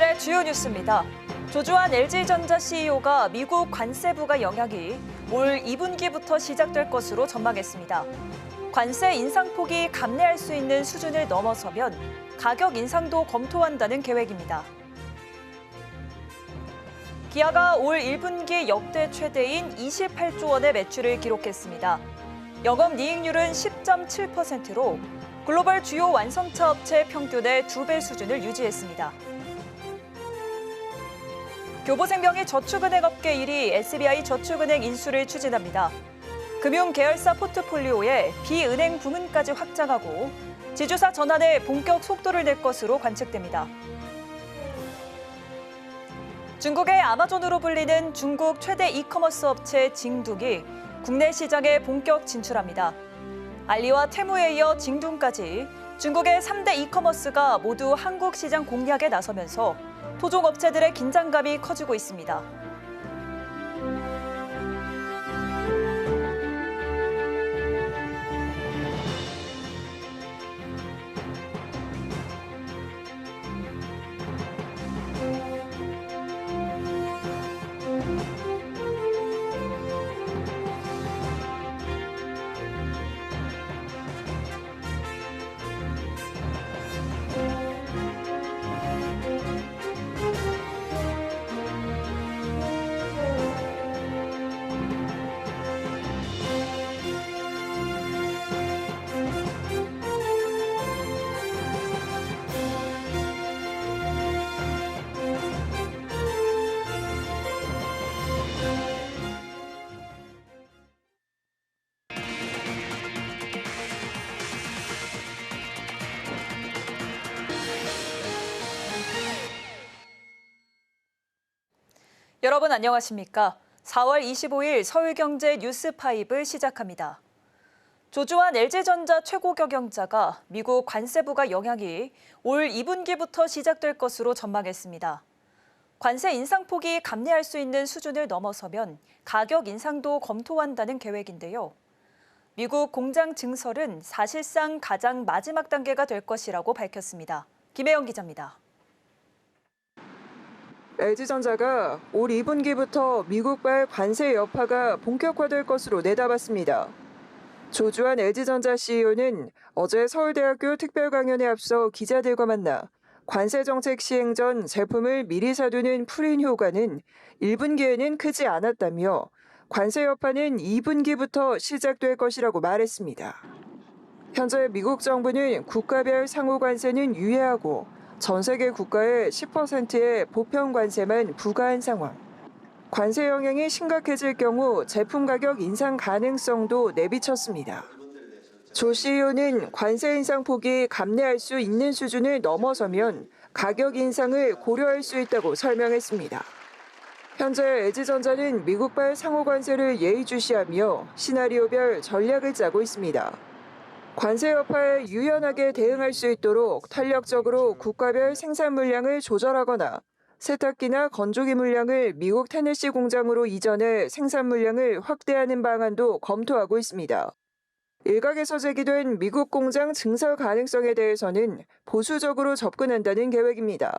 오늘의 주요 뉴스입니다. 조주환 LG전자 CEO가 미국 관세부가 영향이 올 2분기부터 시작될 것으로 전망했습니다. 관세 인상폭이 감내할 수 있는 수준을 넘어서면 가격 인상도 검토한다는 계획입니다. 기아가 올 1분기 역대 최대인 28조 원의 매출을 기록했습니다. 영업이익률은 10.7%로 글로벌 주요 완성차 업체 평균의 2배 수준을 유지했습니다. 교보생명이 저축은행 업계 1위 SBI 저축은행 인수를 추진합니다. 금융 계열사 포트폴리오에 비은행 부문까지 확장하고 지주사 전환에 본격 속도를 낼 것으로 관측됩니다. 중국의 아마존으로 불리는 중국 최대 이커머스 업체 징둥이 국내 시장에 본격 진출합니다. 알리와 테무에 이어 징둥까지 중국의 3대 이커머스가 모두 한국 시장 공략에 나서면서 토종 업체들의 긴장감이 커지고 있습니다. 여러분 안녕하십니까? 4월 25일 서울경제 뉴스5 시작합니다. 조주환 LG전자 최고 경영자가 미국 관세부가 영향이 올 2분기부터 시작될 것으로 전망했습니다. 관세 인상폭이 감내할 수 있는 수준을 넘어서면 가격 인상도 검토한다는 계획인데요. 미국 공장 증설은 사실상 가장 마지막 단계가 될 것이라고 밝혔습니다. 김혜영 기자입니다. LG전자가 올 2분기부터 미국발 관세 여파가 본격화될 것으로 내다봤습니다. 조주환 LG전자 CEO는 어제 서울대학교 특별 강연에 앞서 기자들과 만나 관세 정책 시행 전 제품을 미리 사두는 풀인 효과는 1분기에는 크지 않았다며 관세 여파는 2분기부터 시작될 것이라고 말했습니다. 현재 미국 정부는 국가별 상호 관세는 유예하고 전 세계 국가의 10%의 보편 관세만 부과한 상황. 관세 영향이 심각해질 경우 제품 가격 인상 가능성도 내비쳤습니다. 조 CEO는 관세 인상 폭이 감내할 수 있는 수준을 넘어서면 가격 인상을 고려할 수 있다고 설명했습니다. 현재 LG전자는 미국발 상호 관세를 예의주시하며 시나리오별 전략을 짜고 있습니다. 관세 여파에 유연하게 대응할 수 있도록 탄력적으로 국가별 생산 물량을 조절하거나 세탁기나 건조기 물량을 미국 테네시 공장으로 이전해 생산 물량을 확대하는 방안도 검토하고 있습니다. 일각에서 제기된 미국 공장 증설 가능성에 대해서는 보수적으로 접근한다는 계획입니다.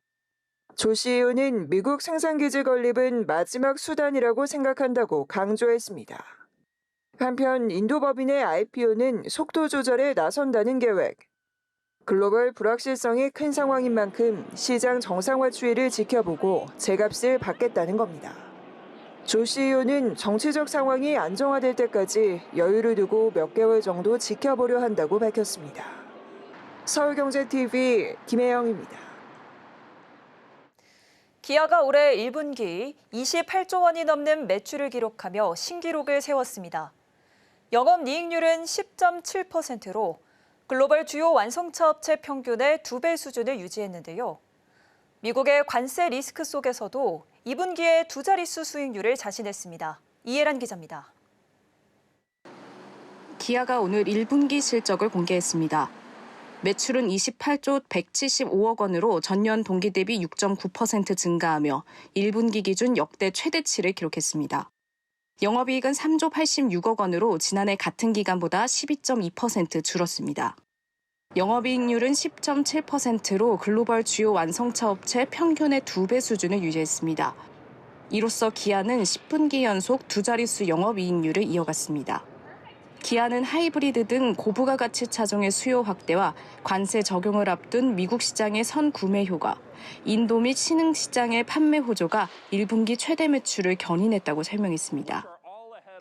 조 CEO는 미국 생산기지 건립은 마지막 수단이라고 생각한다고 강조했습니다. 한편 인도 법인의 IPO는 속도 조절에 나선다는 계획. 글로벌 불확실성이 큰 상황인 만큼 시장 정상화 추이를 지켜보고 제값을 받겠다는 겁니다. 조 CEO는 정치적 상황이 안정화될 때까지 여유를 두고 몇 개월 정도 지켜보려 한다고 밝혔습니다. 서울경제TV 김혜영입니다. 기아가 올해 1분기 28조 원이 넘는 매출을 기록하며 신기록을 세웠습니다. 영업이익률은 10.7%로 글로벌 주요 완성차 업체 평균의 2배 수준을 유지했는데요. 미국의 관세 리스크 속에서도 2분기에 두 자릿수 수익률을 자신했습니다. 이해란 기자입니다. 기아가 오늘 1분기 실적을 공개했습니다. 매출은 28조 175억 원으로 전년 동기 대비 6.9% 증가하며 1분기 기준 역대 최대치를 기록했습니다. 영업이익은 3조 86억 원으로 지난해 같은 기간보다 12.2% 줄었습니다. 영업이익률은 10.7%로 글로벌 주요 완성차 업체 평균의 2배 수준을 유지했습니다. 이로써 기아는 10분기 연속 두 자릿수 영업이익률을 이어갔습니다. 기아는 하이브리드 등 고부가가치 차종의 수요 확대와 관세 적용을 앞둔 미국 시장의 선구매 효과, 인도 및 신흥 시장의 판매 호조가 1분기 최대 매출을 견인했다고 설명했습니다.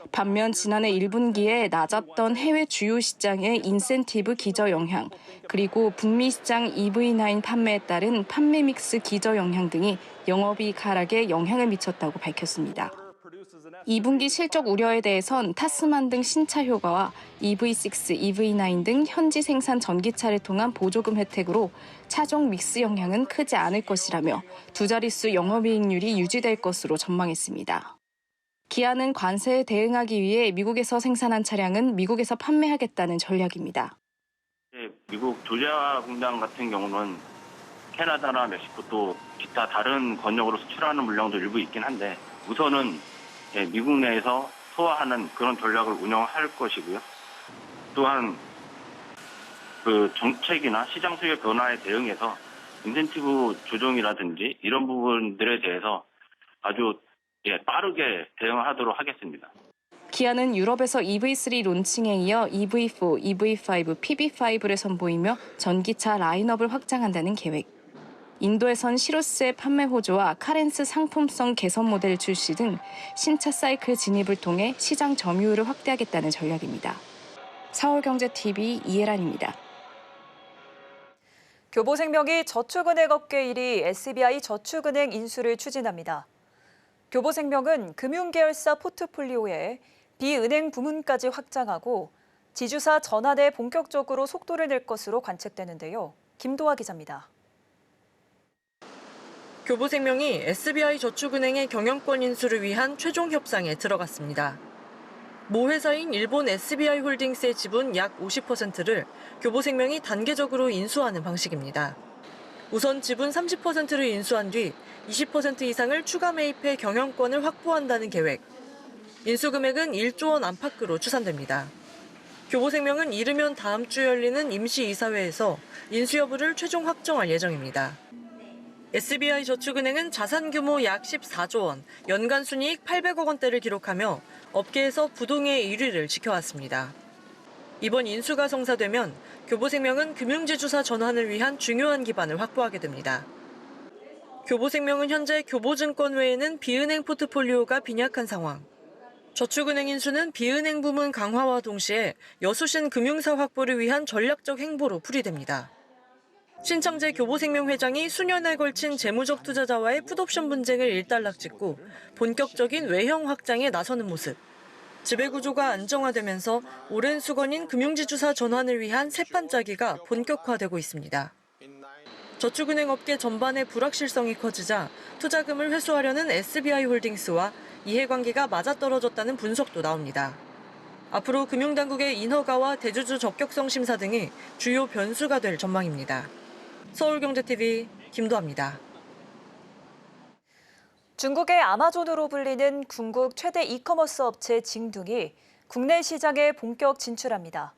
반면 지난해 1분기에 낮았던 해외 주요 시장의 인센티브 기저 영향, 그리고 북미 시장 EV9 판매에 따른 판매 믹스 기저 영향 등이 영업이익 하락에 영향을 미쳤다고 밝혔습니다. 2분기 실적 우려에 대해선 타스만 등 신차 효과와 EV6, EV9 등 현지 생산 전기차를 통한 보조금 혜택으로 차종 믹스 영향은 크지 않을 것이라며 두 자릿수 영업이익률이 유지될 것으로 전망했습니다. 기아는 관세에 대응하기 위해 미국에서 생산한 차량은 미국에서 판매하겠다는 전략입니다. 미국 조지아 공장 같은 경우는 캐나다나 멕시코 또 기타 다른 권역으로 수출하는 물량도 일부 있긴 한데 우선은 미국 내에서 소화하는 그런 전략을 운영할 것이고요. 또한 그 정책이나 시장 수요 변화에 대응해서 인센티브 조정이라든지 이런 부분들에 대해서 아주 빠르게 대응하도록 하겠습니다. 기아는 유럽에서 EV3 론칭에 이어 EV4, EV5, PB5를 선보이며 전기차 라인업을 확장한다는 계획. 인도에선 시로스의 판매 호조와 카렌스 상품성 개선 모델 출시 등 신차 사이클 진입을 통해 시장 점유율을 확대하겠다는 전략입니다. 서울경제TV 이혜란입니다. 교보생명이 저축은행 업계 1위 SBI 저축은행 인수를 추진합니다. 교보생명은 금융계열사 포트폴리오에 비은행 부문까지 확장하고 지주사 전환에 본격적으로 속도를 낼 것으로 관측되는데요. 김도하 기자입니다. 교보생명이 SBI 저축은행의 경영권 인수를 위한 최종 협상에 들어갔습니다. 모 회사인 일본 SBI 홀딩스의 지분 약 50%를 교보생명이 단계적으로 인수하는 방식입니다. 우선 지분 30%를 인수한 뒤 20% 이상을 추가 매입해 경영권을 확보한다는 계획. 인수 금액은 1조 원 안팎으로 추산됩니다. 교보생명은 이르면 다음 주 열리는 임시이사회에서 인수 여부를 최종 확정할 예정입니다. SBI 저축은행은 자산 규모 약 14조 원, 연간 순이익 800억 원대를 기록하며 업계에서 부동의 1위를 지켜왔습니다. 이번 인수가 성사되면 교보생명은 금융지주사 전환을 위한 중요한 기반을 확보하게 됩니다. 교보생명은 현재 교보증권 외에는 비은행 포트폴리오가 빈약한 상황. 저축은행 인수는 비은행 부문 강화와 동시에 여수신 금융사 확보를 위한 전략적 행보로 풀이됩니다. 신창재 교보생명 회장이 수년에 걸친 재무적 투자자와의 풋옵션 분쟁을 일단락짓고 본격적인 외형 확장에 나서는 모습. 지배구조가 안정화되면서 오랜 수건인 금융지주사 전환을 위한 새판 짜기가 본격화되고 있습니다. 저축은행 업계 전반의 불확실성이 커지자 투자금을 회수하려는 SBI 홀딩스와 이해관계가 맞아떨어졌다는 분석도 나옵니다. 앞으로 금융당국의 인허가와 대주주 적격성 심사 등이 주요 변수가 될 전망입니다. 서울경제TV 김도하입니다. 중국의 아마존으로 불리는 중국 최대 이커머스 업체 징둥이 국내 시장에 본격 진출합니다.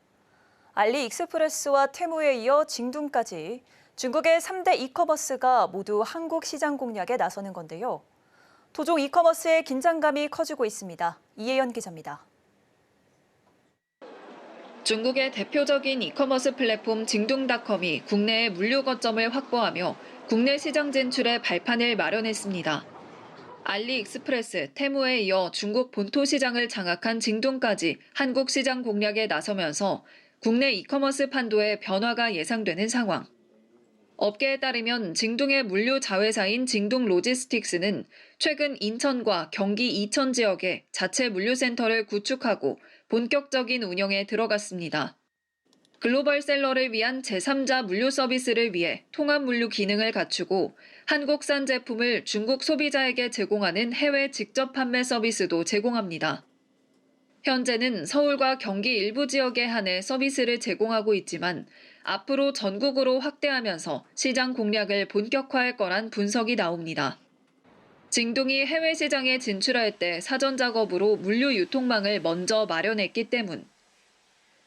알리익스프레스와 테무에 이어 징둥까지 중국의 3대 이커머스가 모두 한국 시장 공략에 나서는 건데요. 토종 이커머스의 긴장감이 커지고 있습니다. 이혜연 기자입니다. 중국의 대표적인 이커머스 플랫폼 징둥닷컴이 국내의 물류 거점을 확보하며 국내 시장 진출에 발판을 마련했습니다. 알리익스프레스, 테무에 이어 중국 본토 시장을 장악한 징둥까지 한국 시장 공략에 나서면서 국내 이커머스 판도에 변화가 예상되는 상황. 업계에 따르면 징둥의 물류 자회사인 징둥 로지스틱스는 최근 인천과 경기 이천 지역에 자체 물류센터를 구축하고 본격적인 운영에 들어갔습니다. 글로벌 셀러를 위한 제3자 물류 서비스를 위해 통합 물류 기능을 갖추고 한국산 제품을 중국 소비자에게 제공하는 해외 직접 판매 서비스도 제공합니다. 현재는 서울과 경기 일부 지역에 한해 서비스를 제공하고 있지만 앞으로 전국으로 확대하면서 시장 공략을 본격화할 거란 분석이 나옵니다. 징둥이 해외 시장에 진출할 때 사전 작업으로 물류 유통망을 먼저 마련했기 때문.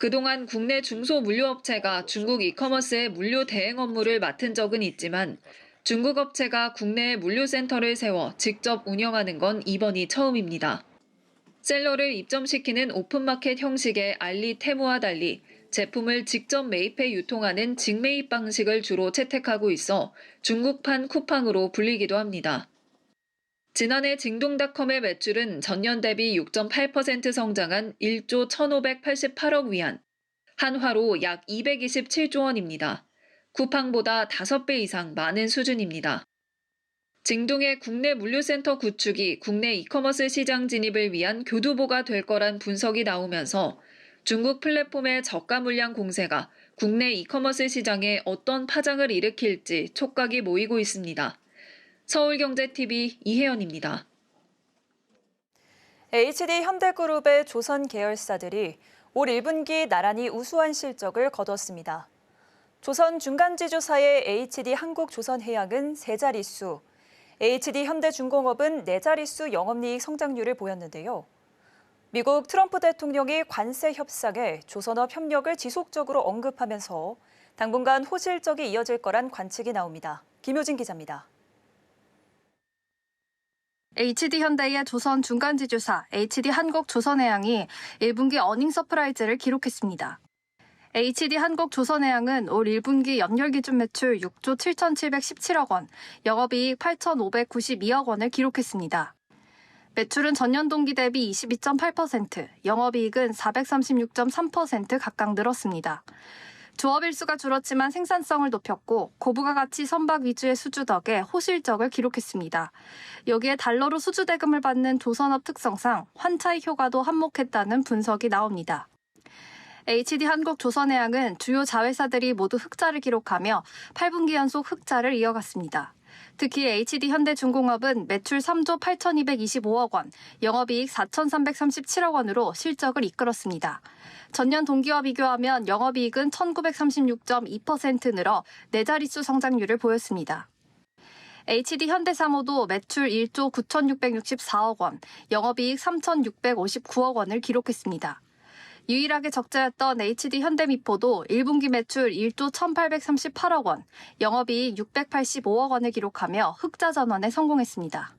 그동안 국내 중소물류업체가 중국 이커머스의 물류 대행 업무를 맡은 적은 있지만 중국 업체가 국내에 물류센터를 세워 직접 운영하는 건 이번이 처음입니다. 셀러를 입점시키는 오픈마켓 형식의 알리 테무와 달리 제품을 직접 매입해 유통하는 직매입 방식을 주로 채택하고 있어 중국판 쿠팡으로 불리기도 합니다. 지난해 징동닷컴의 매출은 전년 대비 6.8% 성장한 1조 1,588억 위안, 한화로 약 227조 원입니다. 쿠팡보다 5배 이상 많은 수준입니다. 징동의 국내 물류센터 구축이 국내 이커머스 시장 진입을 위한 교두보가 될 거란 분석이 나오면서 중국 플랫폼의 저가 물량 공세가 국내 이커머스 시장에 어떤 파장을 일으킬지 촉각이 모이고 있습니다. 서울경제TV 이혜연입니다. HD 현대그룹의 조선 계열사들이 올 1분기 나란히 우수한 실적을 거뒀습니다. 조선 중간지주사의 HD 한국조선해양은 3자릿수, HD 현대중공업은 4자릿수 영업이익 성장률을 보였는데요. 미국 트럼프 대통령이 관세 협상에 조선업 협력을 지속적으로 언급하면서 당분간 호실적이 이어질 거란 관측이 나옵니다. 김효진 기자입니다. HD현대의 조선 중간지주사 HD한국조선해양이 1분기 어닝 서프라이즈를 기록했습니다. HD한국조선해양은 올 1분기 연결 기준 매출 6조 7,717억 원, 영업이익 8,592억 원을 기록했습니다. 매출은 전년 동기 대비 22.8%, 영업이익은 436.3% 각각 늘었습니다. 조업 일수가 줄었지만 생산성을 높였고 고부가 가치 선박 위주의 수주 덕에 호실적을 기록했습니다. 여기에 달러로 수주 대금을 받는 조선업 특성상 환차익 효과도 한몫했다는 분석이 나옵니다. HD한국조선해양은 주요 자회사들이 모두 흑자를 기록하며 8분기 연속 흑자를 이어갔습니다. 특히 HD현대중공업은 매출 3조 8,225억 원, 영업이익 4,337억 원으로 실적을 이끌었습니다. 전년 동기와 비교하면 영업이익은 1,936.2% 늘어 4자릿수 성장률을 보였습니다. HD현대사모도 매출 1조 9,664억 원, 영업이익 3,659억 원을 기록했습니다. 유일하게 적자였던 HD현대미포도 1분기 매출 1조 1,838억 원, 영업이익 685억 원을 기록하며 흑자 전환에 성공했습니다.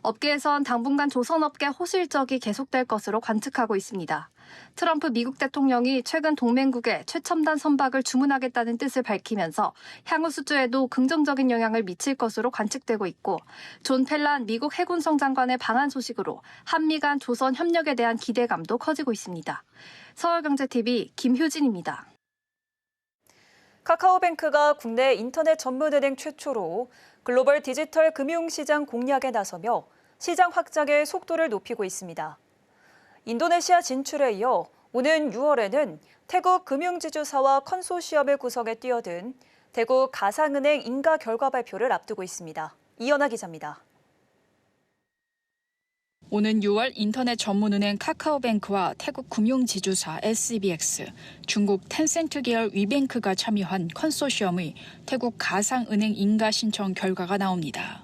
업계에선 당분간 조선업계 호실적이 계속될 것으로 관측하고 있습니다. 트럼프 미국 대통령이 최근 동맹국에 최첨단 선박을 주문하겠다는 뜻을 밝히면서 향후 수주에도 긍정적인 영향을 미칠 것으로 관측되고 있고 존 펠란 미국 해군성 장관의 방한 소식으로 한미 간 조선 협력에 대한 기대감도 커지고 있습니다. 서울경제TV 김효진입니다. 카카오뱅크가 국내 인터넷 전문은행 최초로 글로벌 디지털 금융시장 공략에 나서며 시장 확장의 속도를 높이고 있습니다. 인도네시아 진출에 이어 오는 6월에는 태국 금융지주사와 컨소시엄을 구성해 뛰어든 대구 가상은행 인가 결과 발표를 앞두고 있습니다. 이연아 기자입니다. 오는 6월 인터넷 전문은행 카카오뱅크와 태국 금융지주사 SBX, 중국 텐센트 계열 위뱅크가 참여한 컨소시엄의 태국 가상은행 인가 신청 결과가 나옵니다.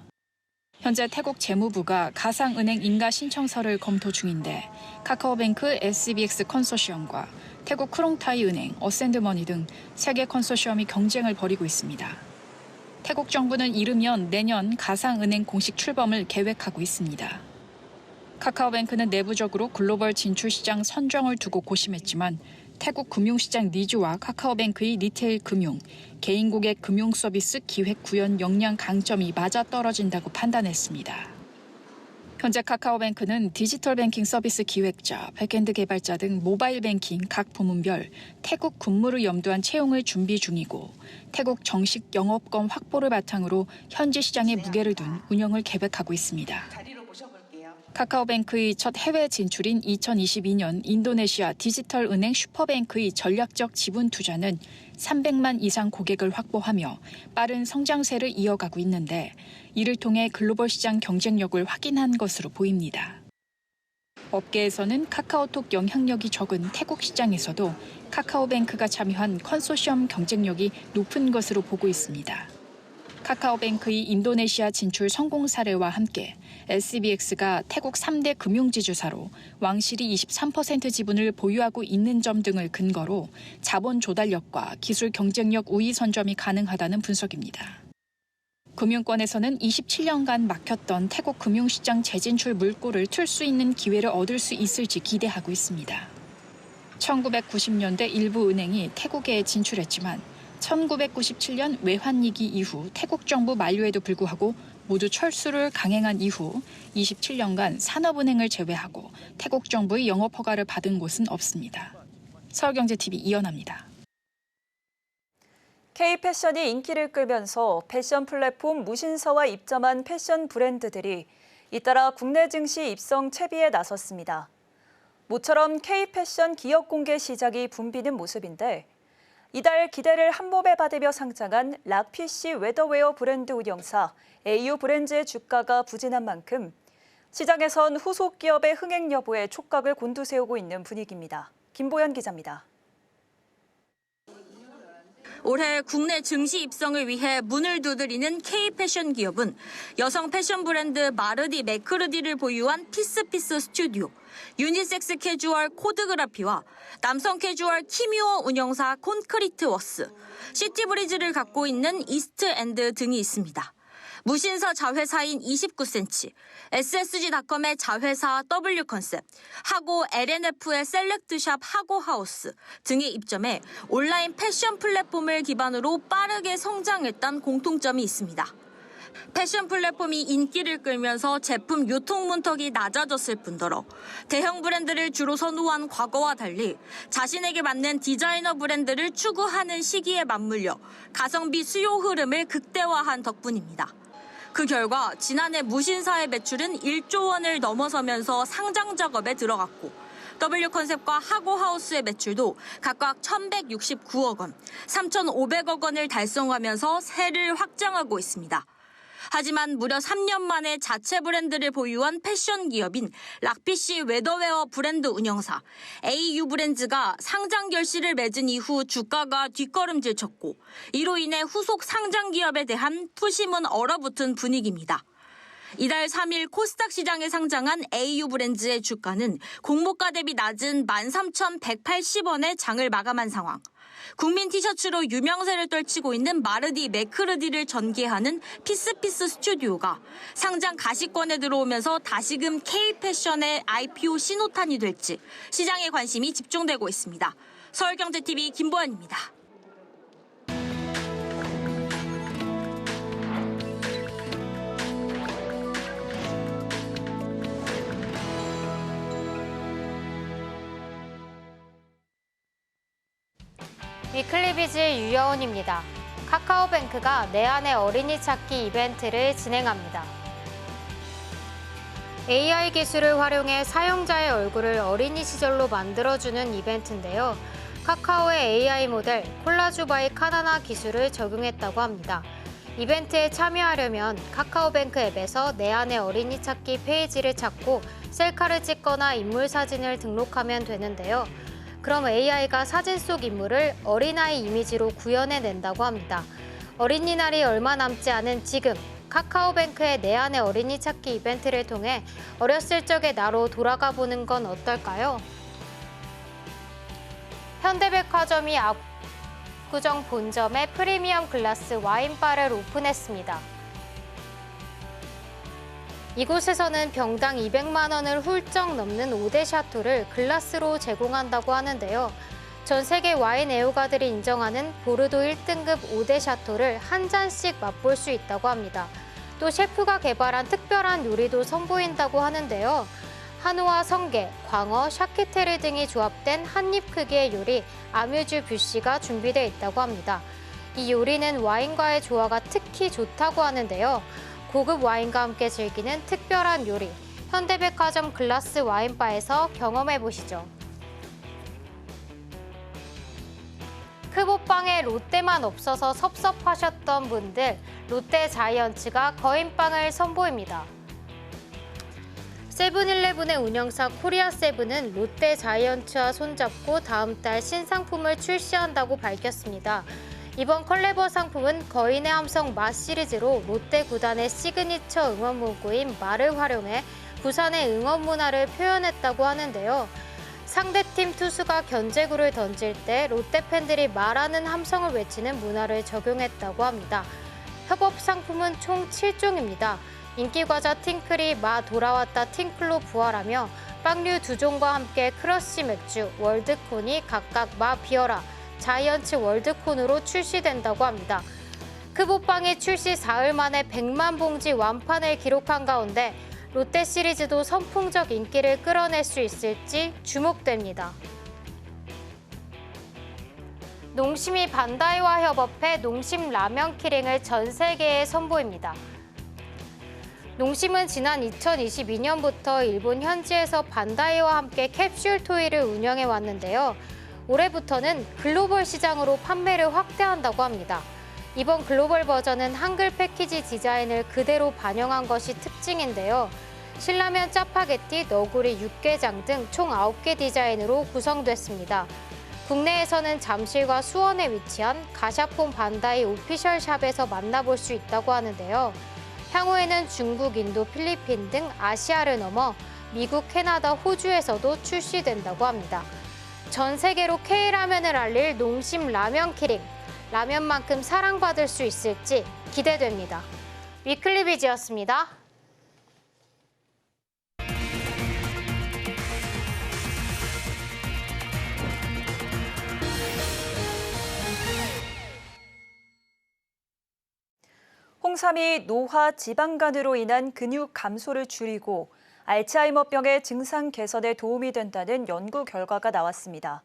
현재 태국 재무부가 가상은행 인가 신청서를 검토 중인데 카카오뱅크 SBX 컨소시엄과 태국 크롱타이 은행, 어센드머니 등 3개 컨소시엄이 경쟁을 벌이고 있습니다. 태국 정부는 이르면 내년 가상은행 공식 출범을 계획하고 있습니다. 카카오뱅크는 내부적으로 글로벌 진출 시장 선정을 두고 고심했지만 태국 금융시장 니즈와 카카오뱅크의 리테일 금융, 개인 고객 금융 서비스 기획 구현 역량 강점이 맞아떨어진다고 판단했습니다. 현재 카카오뱅크는 디지털 뱅킹 서비스 기획자, 백엔드 개발자 등 모바일 뱅킹 각 부문별 태국 근무를 염두한 채용을 준비 중이고 태국 정식 영업권 확보를 바탕으로 현지 시장에 무게를 둔 운영을 계획하고 있습니다. 카카오뱅크의 첫 해외 진출인 2022년 인도네시아 디지털 은행 슈퍼뱅크의 전략적 지분 투자는 300만 이상 고객을 확보하며 빠른 성장세를 이어가고 있는데 이를 통해 글로벌 시장 경쟁력을 확인한 것으로 보입니다. 업계에서는 카카오톡 영향력이 적은 태국 시장에서도 카카오뱅크가 참여한 컨소시엄 경쟁력이 높은 것으로 보고 있습니다. 카카오뱅크의 인도네시아 진출 성공 사례와 함께 SBX가 태국 3대 금융지주사로 왕실이 23% 지분을 보유하고 있는 점 등을 근거로 자본 조달력과 기술 경쟁력 우위 선점이 가능하다는 분석입니다. 금융권에서는 27년간 막혔던 태국 금융시장 재진출 물꼬를 틀 수 있는 기회를 얻을 수 있을지 기대하고 있습니다. 1990년대 일부 은행이 태국에 진출했지만 1997년 외환위기 이후 태국 정부 만류에도 불구하고 모두 철수를 강행한 이후 27년간 산업은행을 제외하고 태국 정부의 영업 허가를 받은 곳은 없습니다. 서울경제TV 이연아입니다. K-패션이 인기를 끌면서 패션 플랫폼 무신사와 입점한 패션 브랜드들이 잇따라 국내 증시 입성 채비에 나섰습니다. 모처럼 K-패션 기업 공개 시작이 붐비는 모습인데 이달 기대를 한몸에 받으며 상장한 락피쉬 웨더웨어 브랜드 운영사 AU 브랜드의 주가가 부진한 만큼 시장에선 후속 기업의 흥행 여부에 촉각을 곤두세우고 있는 분위기입니다. 김보연 기자입니다. 올해 국내 증시 입성을 위해 문을 두드리는 K-패션 기업은 여성 패션 브랜드 마르디 맥크르디를 보유한 피스피스 스튜디오, 유니섹스 캐주얼 코드그라피와 남성 캐주얼 키뮤어 운영사 콘크리트 워스, 시티브리즈를 갖고 있는 이스트엔드 등이 있습니다. 무신사 자회사인 29cm, SSG닷컴의 자회사 W컨셉, 하고 LNF의 셀렉트샵 하고하우스 등에 입점해 온라인 패션 플랫폼을 기반으로 빠르게 성장했다는 공통점이 있습니다. 패션 플랫폼이 인기를 끌면서 제품 유통 문턱이 낮아졌을 뿐더러 대형 브랜드를 주로 선호한 과거와 달리 자신에게 맞는 디자이너 브랜드를 추구하는 시기에 맞물려 가성비 수요 흐름을 극대화한 덕분입니다. 그 결과 지난해 무신사의 매출은 1조 원을 넘어서면서 상장 작업에 들어갔고 W컨셉과 하고하우스의 매출도 각각 1,169억 원, 3,500억 원을 달성하면서 세를 확장하고 있습니다. 하지만 무려 3년 만에 자체 브랜드를 보유한 패션 기업인 락피쉬 웨더웨어 브랜드 운영사 AU 브랜드가 상장 결실을 맺은 이후 주가가 뒷걸음질 쳤고 이로 인해 후속 상장 기업에 대한 푸심은 얼어붙은 분위기입니다. 이달 3일 코스닥 시장에 상장한 AU 브랜드의 주가는 공모가 대비 낮은 13,180원에 장을 마감한 상황. 국민 티셔츠로 유명세를 떨치고 있는 마르디 맥크르디를 전개하는 피스피스 스튜디오가 상장 가시권에 들어오면서 다시금 K-패션의 IPO 신호탄이 될지 시장의 관심이 집중되고 있습니다. 서울경제TV 김보연입니다. 위클리비즈 유여원입니다. 카카오뱅크가 내 안의 어린이 찾기 이벤트를 진행합니다. AI 기술을 활용해 사용자의 얼굴을 어린이 시절로 만들어주는 이벤트인데요. 카카오의 AI 모델 콜라주 바이 카나나 기술을 적용했다고 합니다. 이벤트에 참여하려면 카카오뱅크 앱에서 내 안의 어린이 찾기 페이지를 찾고 셀카를 찍거나 인물 사진을 등록하면 되는데요. 그럼 AI가 사진 속 인물을 어린아이 이미지로 구현해낸다고 합니다. 어린이날이 얼마 남지 않은 지금 카카오뱅크의 내 안의 어린이 찾기 이벤트를 통해 어렸을 적의 나로 돌아가 보는 건 어떨까요? 현대백화점이 압구정 본점에 프리미엄 글라스 와인바를 오픈했습니다. 이곳에서는 병당 200만 원을 훌쩍 넘는 5대 샤토를 글라스로 제공한다고 하는데요. 전 세계 와인 애호가들이 인정하는 보르도 1등급 5대 샤토를 한 잔씩 맛볼 수 있다고 합니다. 또 셰프가 개발한 특별한 요리도 선보인다고 하는데요. 한우와 성게, 광어, 샤키테르 등이 조합된 한입 크기의 요리 아뮤즈 뷰시가 준비되어 있다고 합니다. 이 요리는 와인과의 조화가 특히 좋다고 하는데요. 고급 와인과 함께 즐기는 특별한 요리, 현대백화점 글라스 와인바에서 경험해보시죠. 크보빵에 롯데만 없어서 섭섭하셨던 분들, 롯데 자이언츠가 거인빵을 선보입니다. 세븐일레븐의 운영사 코리아세븐은 롯데 자이언츠와 손잡고 다음 달 신상품을 출시한다고 밝혔습니다. 이번 컬래버 상품은 거인의 함성 마 시리즈로 롯데 구단의 시그니처 응원 문구인 마를 활용해 부산의 응원 문화를 표현했다고 하는데요. 상대팀 투수가 견제구를 던질 때 롯데 팬들이 말하는 함성을 외치는 문화를 적용했다고 합니다. 협업 상품은 총 7종입니다. 인기과자 팅클이 마 돌아왔다 팅클로 부활하며 빵류 2종과 함께 크러쉬 맥주, 월드콘이 각각 마 비어라, 자이언츠 월드콘으로 출시된다고 합니다. 크보빵이 출시 사흘 만에 100만 봉지 완판을 기록한 가운데 롯데 시리즈도 선풍적 인기를 끌어낼 수 있을지 주목됩니다. 농심이 반다이와 협업해 농심 라면 키링을 전 세계에 선보입니다. 농심은 지난 2022년부터 일본 현지에서 반다이와 함께 캡슐 토이를 운영해 왔는데요. 올해부터는 글로벌 시장으로 판매를 확대한다고 합니다. 이번 글로벌 버전은 한글 패키지 디자인을 그대로 반영한 것이 특징인데요. 신라면 짜파게티, 너구리, 육개장 등 총 9개 디자인으로 구성됐습니다. 국내에서는 잠실과 수원에 위치한 가샤폰 반다이 오피셜 샵에서 만나볼 수 있다고 하는데요. 향후에는 중국, 인도, 필리핀 등 아시아를 넘어 미국, 캐나다, 호주에서도 출시된다고 합니다. 전 세계로 K라면을 알릴 농심 라면 키링, 라면만큼 사랑받을 수 있을지 기대됩니다. 위클리비즈였습니다. 홍삼이 노화, 지방간으로 인한 근육 감소를 줄이고 알츠하이머병의 증상 개선에 도움이 된다는 연구 결과가 나왔습니다.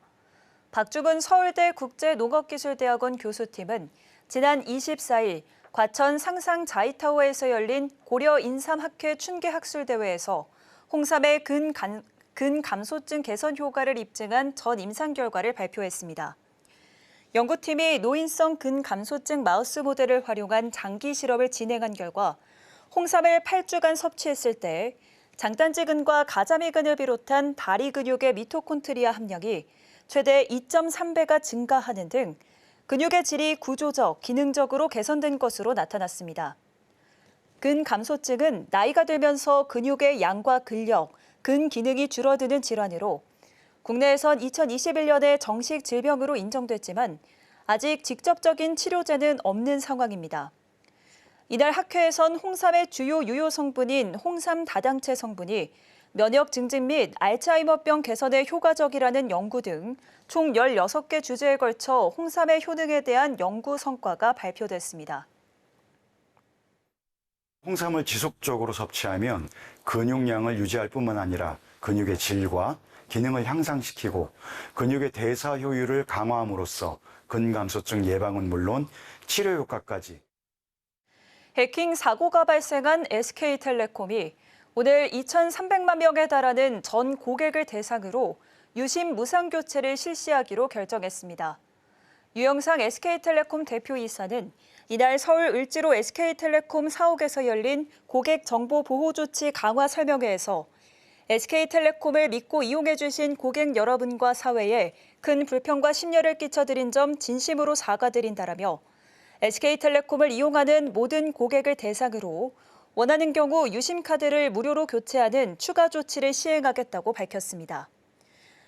박주근 서울대 국제농업기술대학원 교수팀은 지난 24일 과천 상상 자이타워에서 열린 고려 인삼학회 춘계학술대회에서 홍삼의 근감소증 개선 효과를 입증한 전 임상 결과를 발표했습니다. 연구팀이 노인성 근감소증 마우스 모델을 활용한 장기 실험을 진행한 결과 홍삼을 8주간 섭취했을 때 장단지근과 가자미근을 비롯한 다리 근육의 미토콘트리아 함량이 최대 2.3배가 증가하는 등 근육의 질이 구조적, 기능적으로 개선된 것으로 나타났습니다. 근감소증은 나이가 들면서 근육의 양과 근력, 근기능이 줄어드는 질환으로 국내에선 2021년에 정식 질병으로 인정됐지만 아직 직접적인 치료제는 없는 상황입니다. 이날 학회에선 홍삼의 주요 유효 성분인 홍삼 다당체 성분이 면역 증진 및 알츠하이머병 개선에 효과적이라는 연구 등 총 16개 주제에 걸쳐 홍삼의 효능에 대한 연구 성과가 발표됐습니다. 홍삼을 지속적으로 섭취하면 근육량을 유지할 뿐만 아니라 근육의 질과 기능을 향상시키고 근육의 대사 효율을 강화함으로써 근감소증 예방은 물론 치료 효과까지. 해킹 사고가 발생한 SK텔레콤이 오늘 2,300만 명에 달하는 전 고객을 대상으로 유심 무상 교체를 실시하기로 결정했습니다. 유영상 SK텔레콤 대표이사는 이날 서울 을지로 SK텔레콤 사옥에서 열린 고객 정보 보호 조치 강화 설명회에서 SK텔레콤을 믿고 이용해주신 고객 여러분과 사회에 큰 불편과 심려를 끼쳐드린 점 진심으로 사과드린다라며 SK텔레콤을 이용하는 모든 고객을 대상으로 원하는 경우 유심카드를 무료로 교체하는 추가 조치를 시행하겠다고 밝혔습니다.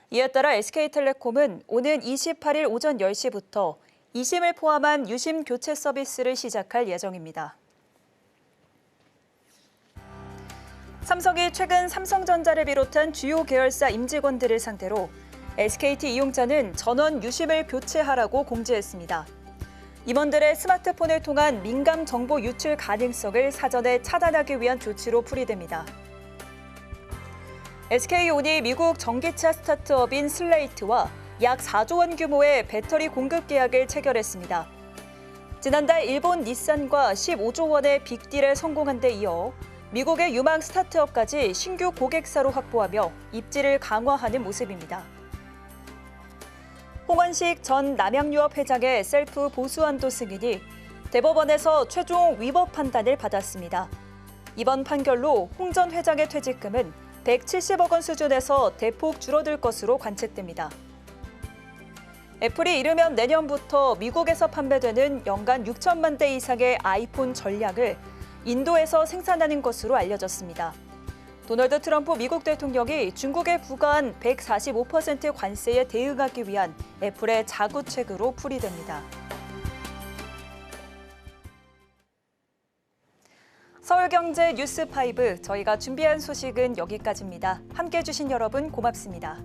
이에 따라 SK텔레콤은 오는 28일 오전 10시부터 이심을 포함한 유심 교체 서비스를 시작할 예정입니다. 삼성이 최근 삼성전자를 비롯한 주요 계열사 임직원들을 상대로 SKT 이용자는 전원 유심을 교체하라고 공지했습니다. 임원들의 스마트폰을 통한 민감 정보 유출 가능성을 사전에 차단하기 위한 조치로 풀이됩니다. SK온이 미국 전기차 스타트업인 슬레이트와 약 4조 원 규모의 배터리 공급 계약을 체결했습니다. 지난달 일본 닛산과 15조 원의 빅딜에 성공한 데 이어 미국의 유망 스타트업까지 신규 고객사로 확보하며 입지를 강화하는 모습입니다. 홍원식 전 남양유업 회장의 셀프 보수한도 승인이 대법원에서 최종 위법 판단을 받았습니다. 이번 판결로 홍 전 회장의 퇴직금은 170억 원 수준에서 대폭 줄어들 것으로 관측됩니다. 애플이 이르면 내년부터 미국에서 판매되는 연간 6천만 대 이상의 아이폰 전략을 인도에서 생산하는 것으로 알려졌습니다. 도널드 트럼프 미국 대통령이 중국에 부과한 145% 관세에 대응하기 위한 애플의 자구책으로 풀이됩니다. 서울경제 뉴스5 저희가 준비한 소식은 여기까지입니다. 함께해 주신 여러분 고맙습니다.